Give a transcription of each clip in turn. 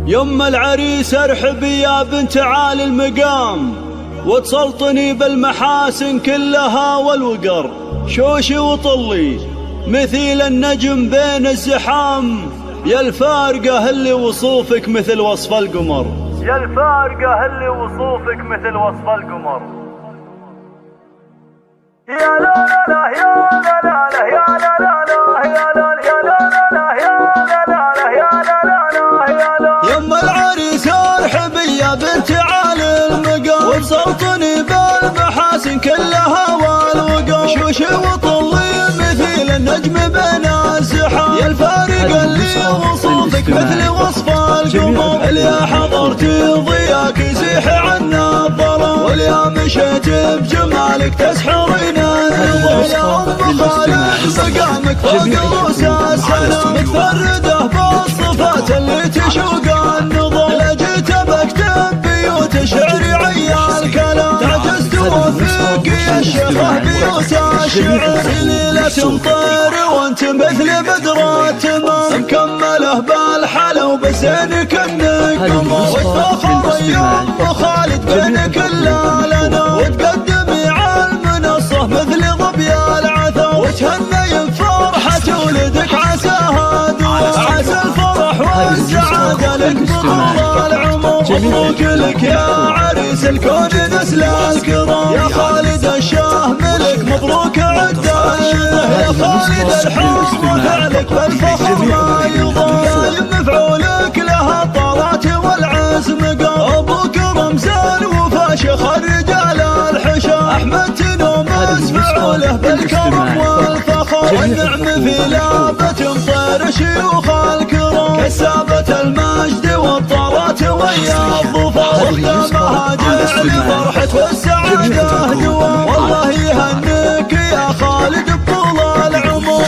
يم العريس ارحبي يا بنت عالي المقام، وتسلطني بالمحاسن كلها والوقر. شوشي وطلي مثيل النجم بين الزحام، يا الفارقة اللي وصوفك مثل وصف القمر. يا الفارقة اللي وصوفك مثل وصف القمر. يا لا لا لا يا لا لا لا يا لا لا لا يا لا يا لا لا لا يا لا لا لا يا لا لا لا يا لا. يم العريس ارحبي يا بنت عالي المقام، وتسلطني بالمحاسن كلها والوقار. شوشي وطلي مثيل النجم بين الزحام، يا الفارقة اللي وصوفك مثل وصف القمر. اللي حضرتي ضياك يزيح عنا الظلام، واليا مشيت بجمالك تسحرين النظر. يا ام خالد مقامك فوق رؤوس السلام، متفرده بالصفات اللي تشوق النظر. لجيت بكتب بيوت شعري عيال كلام، تعجزت وفيك يا الشيخة بيوت الشعر. ليلة تمطر وانت مثل بدر التمام، مكمله بالحلا وبسينك النقمة. وتفاخر يوم خالد بين كل لنا، وتقدمي على المنصة مثل ظبي العثا. وتهني بفرحة ولدك عساها دوا، عسى الفرح والسعادة لك بطول العمر. مبروك لك يا عريس الكون نسل الكرام، يا خالد الشاه ملك مبروك عده. يا خالد الحر فعلك بالفخر ما يضام، مفعولك لها الطارات والعزم قام. ابوك رمزان وفاشخ الرجال الحشا، احمد تنومس فعوله بالكرم والفخر. والنعم في لابة طير شيوخ الكرام، كسابة المجد والطارات ويا الظفر. واختامها جعل فرحة والسعادة دوام، والله يهنيك يا خالد بطول العمر.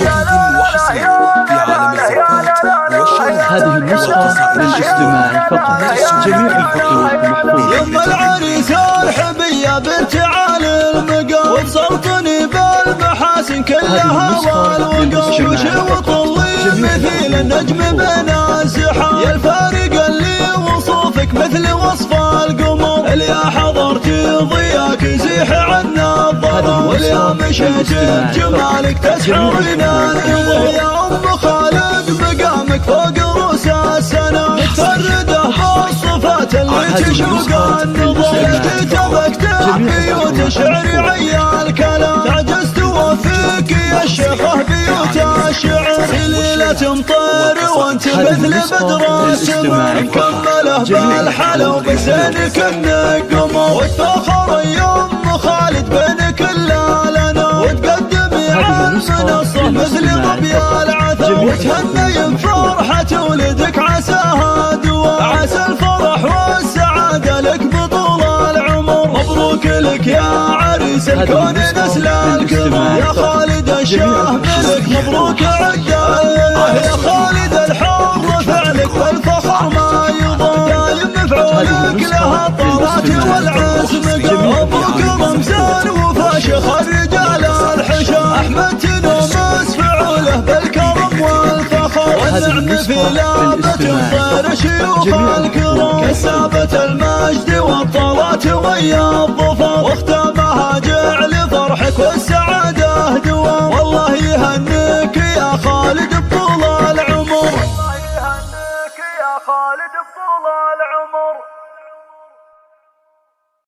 هذه النسخة للاستماع فقط، جميع الخطوط محفوظة. يم العريس ارحبي يا بنت عالي المقام، وتسلطني بالمحاسن كلها والوقار. شوشي وطلي مثيل النجم بين الزحام، يا الفارقة اللي وصوفك مثل وصف القمر. اللي حضرتي ضياك يزيح عنا الظلام، واليا مشيت بجمالك تسحرين النظر. يا ام خالد مقامك فوق رؤوس السلام، متفرده بالصفات اللي تشوق النظر. جيت بكتب بيوت شعري عيال كلام، تعجزت وفيك يا الشيخة بيوت الشعر. ليلة تمطر وانت مثل بدر التمام، مكمله بالحلا وبسينك النقمة. وتفاخر يوم خالد بين كل لنا، وتقدمي على المنصة مثل ظبي العثا. وتهني بفرحة ولدك عساها دوا، عسى الفرح والسعادة لك بطول العمر. مبروك لك يا عريس الكون نسل الكرام، يا خالد الشاه ملك مبروك عده. يا خالد الحر فعلك بالفخر ما يضام، دايم مفعولك لها الطارات والعزم قام. ابوك رمزان وفاشخ الرجال الحشا، احمد تنومس فعوله بالكرم والفخر. والنعم في لابة طير شيوخ الكرام، كسابة المجد والطارات ويا الظفر. واختامها جعل فرحك والسعادة دوام، والله يهنيك يا خالد بطول العمر. والله يهنيك يا خالد بطول العمر.